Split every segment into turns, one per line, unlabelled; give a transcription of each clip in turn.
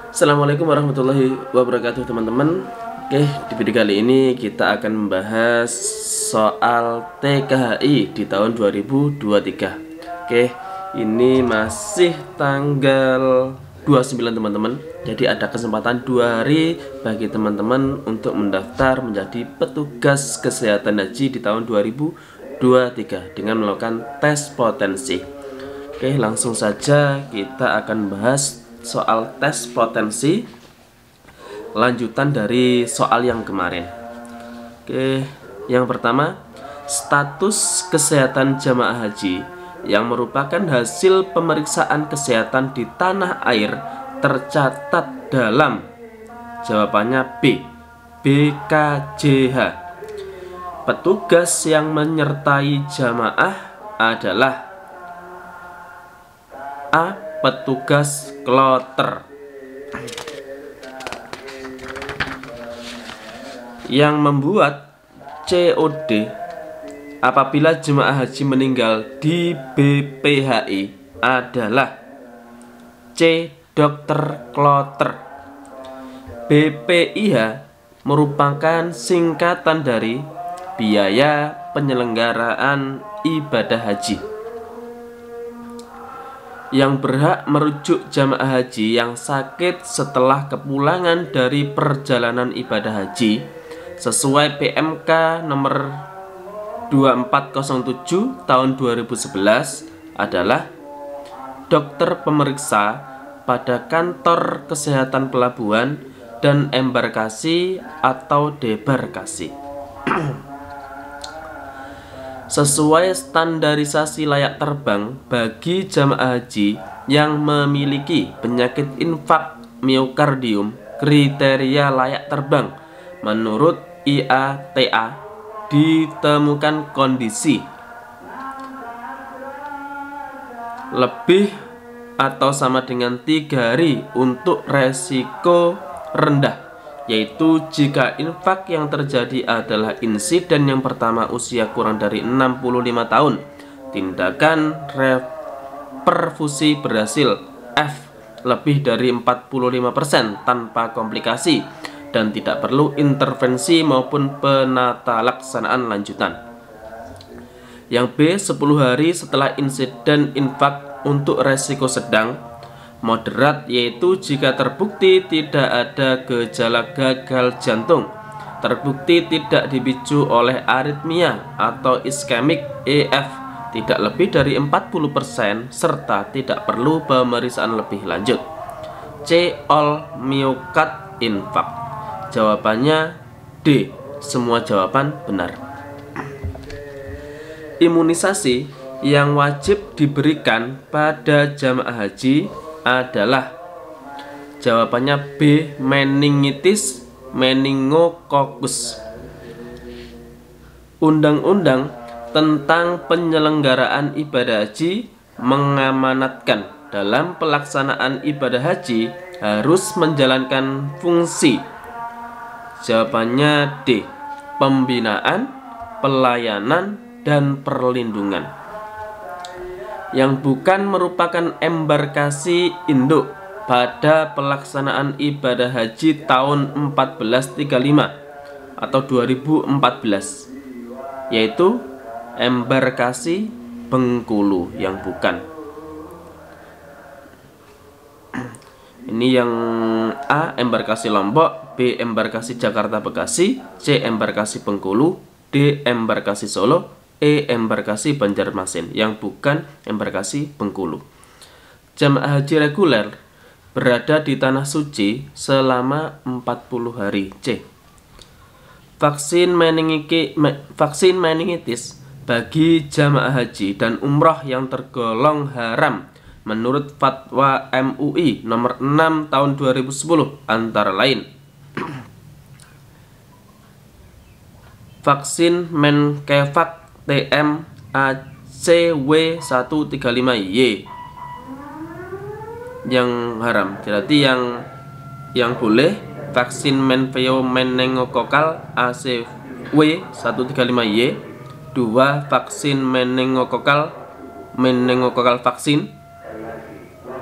Assalamualaikum warahmatullahi wabarakatuh teman-teman. Oke, di video kali ini kita akan membahas soal TKHI di tahun 2023. Oke, ini masih tanggal 29 teman-teman. Jadi ada kesempatan 2 hari bagi teman-teman untuk mendaftar menjadi petugas kesehatan haji di tahun 2023 dengan melakukan tes potensi. Oke, langsung saja kita akan bahas soal tes potensi lanjutan dari soal yang kemarin. Oke, yang pertama, status kesehatan jamaah haji yang merupakan hasil pemeriksaan kesehatan di tanah air tercatat dalam, jawabannya B, BKJH. Petugas yang menyertai jamaah adalah A, petugas kloter yang membuat COD apabila jemaah haji meninggal di BPHI adalah C, dokter kloter. BPIH merupakan singkatan dari biaya penyelenggaraan ibadah haji. Yang berhak merujuk jamaah haji yang sakit setelah kepulangan dari perjalanan ibadah haji sesuai PMK nomor 2407 tahun 2011 adalah dokter pemeriksa pada kantor kesehatan pelabuhan dan embarkasi atau debarkasi. Sesuai standarisasi layak terbang bagi jamaah haji yang memiliki penyakit infak miokardium, kriteria layak terbang menurut IATA ditemukan kondisi lebih atau sama dengan 3 hari untuk resiko rendah, yaitu jika infak yang terjadi adalah insiden yang pertama usia kurang dari 65 tahun, tindakan perfusi berhasil F lebih dari 45% tanpa komplikasi dan tidak perlu intervensi maupun penata laksanaan lanjutan. Yang B, 10 hari setelah insiden infak untuk resiko sedang moderat, yaitu jika terbukti tidak ada gejala gagal jantung, terbukti tidak dipicu oleh aritmia atau iskemik EF tidak lebih dari 40% serta tidak perlu pemeriksaan lebih lanjut. C, all miokard infak. Jawabannya D, semua jawaban benar. Imunisasi yang wajib diberikan pada jamaah haji adalah, jawabannya B, meningitis meningokokus. Undang-undang tentang penyelenggaraan ibadah haji mengamanatkan dalam pelaksanaan ibadah haji harus menjalankan fungsi, jawabannya D, pembinaan, pelayanan, dan perlindungan. Yang bukan merupakan embarkasi induk pada pelaksanaan ibadah haji tahun 1435 atau 2014, yaitu embarkasi Bengkulu yang bukan. Ini yang A, embarkasi Lombok, B, embarkasi Jakarta Bekasi, C, embarkasi Bengkulu, D, embarkasi Solo, E, embarkasi Banjarmasin yang bukan embarkasi Bengkulu. Jamaah haji reguler berada di tanah suci selama 40 hari. C, vaksin meningitis bagi jamaah haji dan umroh yang tergolong haram menurut fatwa MUI nomor 6 tahun 2010 antara lain vaksin Menkevak TM ACW135Y yang haram. Berarti yang boleh vaksin Menveo meningokokal ACW135Y, 2 vaksin meningokokal vaksin,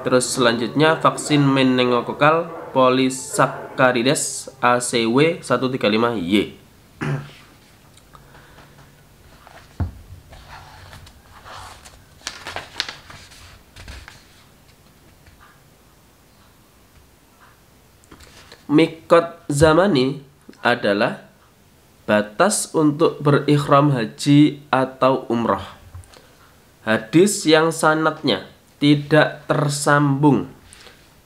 Terus selanjutnya vaksin meningokokal polisakarides ACW 135Y. Miqat zamani adalah batas untuk berikhram haji atau umroh. Hadis yang sanadnya tidak tersambung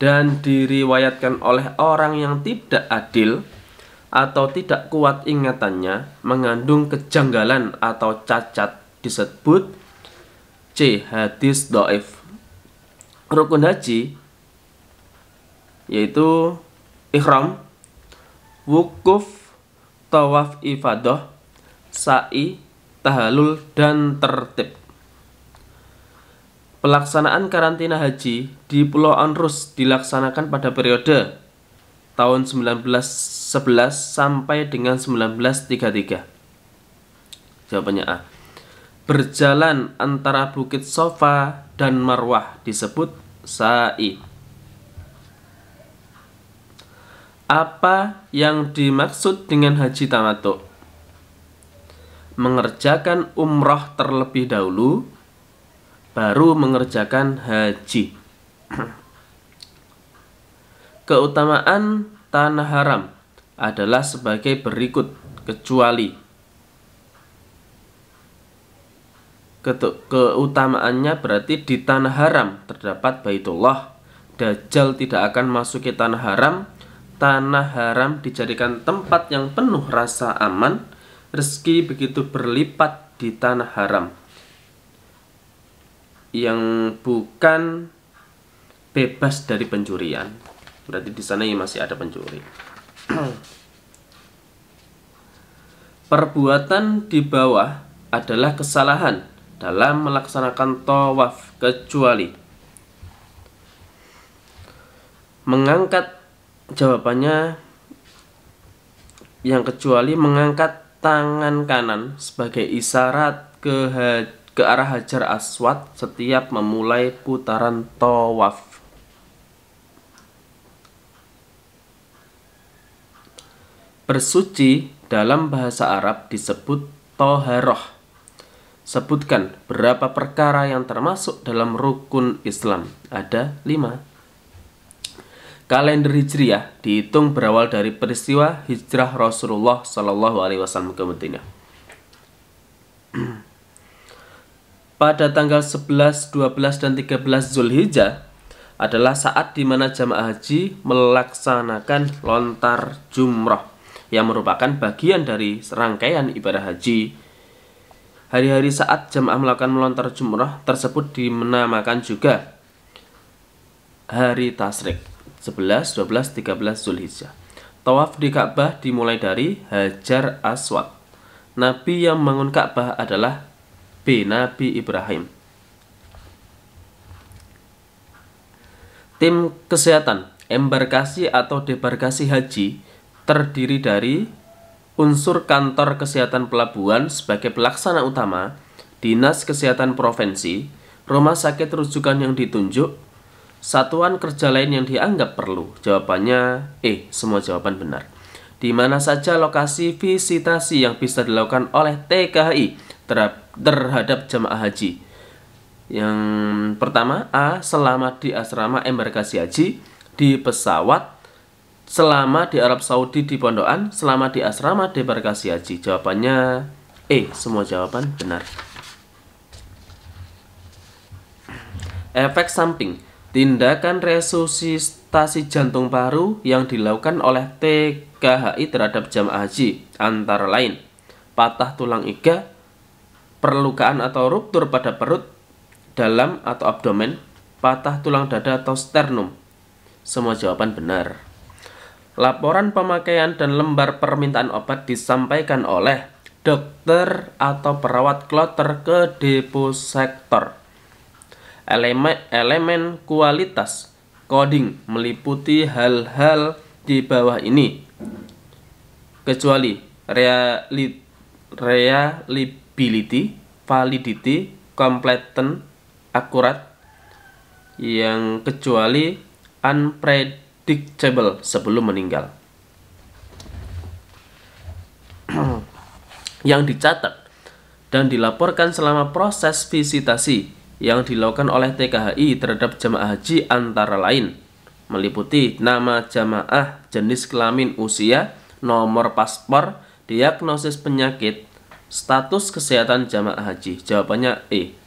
dan diriwayatkan oleh orang yang tidak adil atau tidak kuat ingatannya, mengandung kejanggalan atau cacat, disebut C. Hadis dhaif. Rukun haji yaitu ihram, wukuf, tawaf ifadah, sa'i, tahallul, dan tertib. Pelaksanaan karantina haji di Pulau Onrus dilaksanakan pada periode tahun 1911 sampai dengan 1933. Jawabannya A. Berjalan antara Bukit Sofa dan Marwah disebut sa'i. Apa yang dimaksud dengan haji tamattu? Mengerjakan umroh terlebih dahulu, baru mengerjakan haji. Keutamaan tanah haram adalah sebagai berikut, kecuali keutamaannya berarti di tanah haram terdapat Baitullah. Dajjal tidak akan masuki tanah haram. Tanah haram dijadikan tempat yang penuh rasa aman. Rezeki begitu berlipat di tanah haram, yang bukan bebas dari pencurian. Berarti di sana masih ada pencuri. Perbuatan di bawah adalah kesalahan dalam melaksanakan tawaf, kecuali mengangkat, jawabannya yang kecuali mengangkat tangan kanan sebagai isyarat ke arah Hajar Aswad setiap memulai putaran tawaf. Bersuci dalam bahasa Arab disebut toharoh. Sebutkan berapa perkara yang termasuk dalam rukun Islam. Ada 5. Kalender Hijriah dihitung berawal dari peristiwa hijrah Rasulullah Shallallahu Alaihi Wasallam ke Madinah. Pada tanggal 11, 12, dan 13 Zulhijjah adalah saat di mana jamaah haji melaksanakan lontar jumrah, yang merupakan bagian dari rangkaian ibadah haji. Hari-hari saat jamaah melakukan melontar jumrah tersebut dinamakan juga hari tasyrik, 11, 12, 13 Zulhijjah. Tawaf di Ka'bah dimulai dari Hajar Aswad. Nabi yang membangun Ka'bah adalah B. Nabi Ibrahim. Tim kesehatan embarkasi atau debarkasi haji terdiri dari unsur kantor kesehatan pelabuhan sebagai pelaksana utama, dinas kesehatan provinsi, rumah sakit rujukan yang ditunjuk, satuan kerja lain yang dianggap perlu. Jawabannya E. Semua jawaban benar. Di mana saja lokasi visitasi yang bisa dilakukan oleh TKHI terhadap jamaah haji? Yang pertama A. Selama di asrama embarkasi haji, di pesawat, selama di Arab Saudi di pondokan, selama di asrama debarkasi haji. Jawabannya E. Semua jawaban benar. Efek samping tindakan resusitasi jantung paru yang dilakukan oleh TKHI terhadap jamaah haji antara lain patah tulang iga, perlukaan atau ruptur pada perut, dalam atau abdomen, patah tulang dada atau sternum. Semua jawaban benar. Laporan pemakaian dan lembar permintaan obat disampaikan oleh dokter atau perawat kloter ke deposektor. Elemen kualitas coding meliputi hal-hal di bawah ini, kecuali reliability, validity, completeness, akurat, yang kecuali unpredictable sebelum meninggal. Yang dicatat dan dilaporkan selama proses visitasi yang dilakukan oleh TKHI terhadap jamaah haji antara lain meliputi nama jamaah, jenis kelamin, usia, nomor paspor, diagnosis penyakit, status kesehatan jamaah haji. Jawabannya E.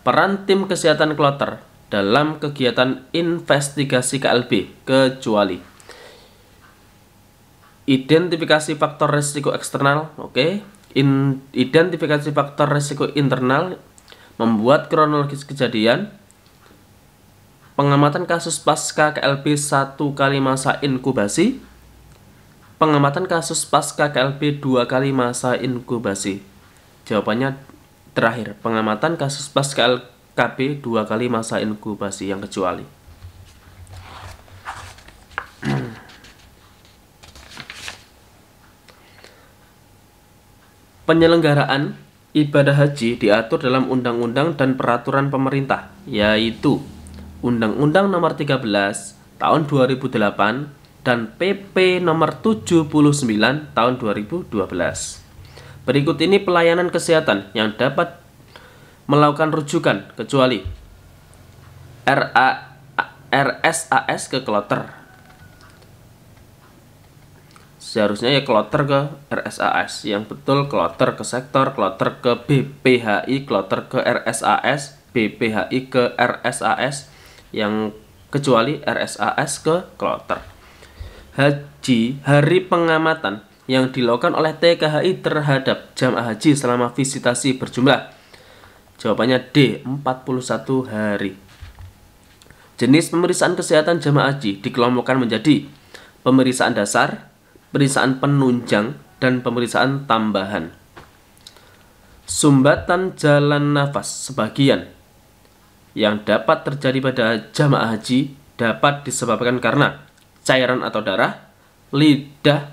Peran tim kesehatan kloter dalam kegiatan investigasi KLB kecuali identifikasi faktor risiko eksternal, identifikasi faktor risiko internal, membuat kronologis kejadian, pengamatan kasus pasca KLB 1 kali masa inkubasi, pengamatan kasus pasca KLB 2 kali masa inkubasi. Jawabannya terakhir, pengamatan kasus pasca KB 2 kali masa inkubasi yang kecuali. Penyelenggaraan ibadah haji diatur dalam undang-undang dan peraturan pemerintah, yaitu Undang-Undang Nomor 13 Tahun 2008 dan PP Nomor 79 Tahun 2012. Berikut ini pelayanan kesehatan yang dapat melakukan rujukan kecuali RSAS ke kloter. Seharusnya ya kloter ke RSAS, yang betul kloter ke sektor, kloter ke BPHI, kloter ke RSAS, BPHI ke RSAS, yang kecuali RSAS ke kloter. Haji, hari pengamatan yang dilakukan oleh TKHI terhadap jamaah haji selama visitasi berjumlah. Jawabannya D, 41 hari. Jenis pemeriksaan kesehatan jamaah haji dikelompokkan menjadi pemeriksaan dasar, pemeriksaan penunjang, dan pemeriksaan tambahan. Sumbatan jalan nafas sebagian yang dapat terjadi pada jamaah haji dapat disebabkan karena cairan atau darah, lidah,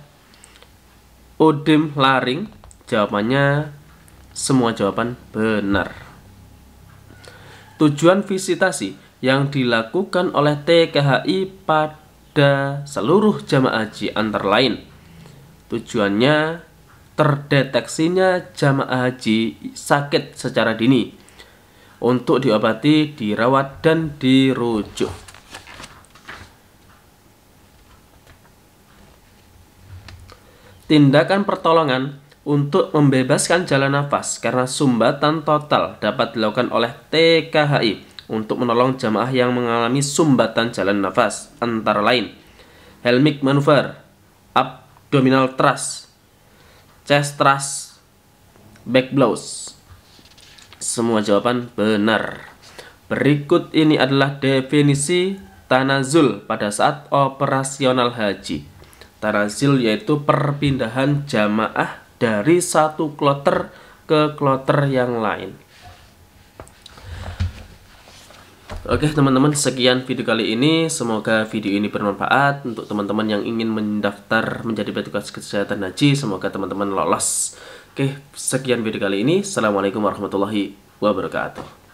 odem, laring. Jawabannya semua jawaban benar. Tujuan visitasi yang dilakukan oleh TKHI pada seluruh jamaah haji antara lain tujuannya terdeteksinya jamaah haji sakit secara dini untuk diobati, dirawat, dan dirujuk. Tindakan pertolongan untuk membebaskan jalan nafas karena sumbatan total dapat dilakukan oleh TKHI untuk menolong jamaah yang mengalami sumbatan jalan nafas antara lain Helmich maneuver, abdominal thrust, chest thrust, back blows. Semua jawaban benar. Berikut ini adalah definisi tanazul pada saat operasional haji. Tanazul yaitu perpindahan jamaah dari satu kloter ke kloter yang lain. Oke teman-teman, sekian video kali ini. Semoga video ini bermanfaat untuk teman-teman yang ingin mendaftar menjadi petugas kesehatan haji. Semoga teman-teman lolos. Oke, sekian video kali ini. Assalamualaikum warahmatullahi wabarakatuh.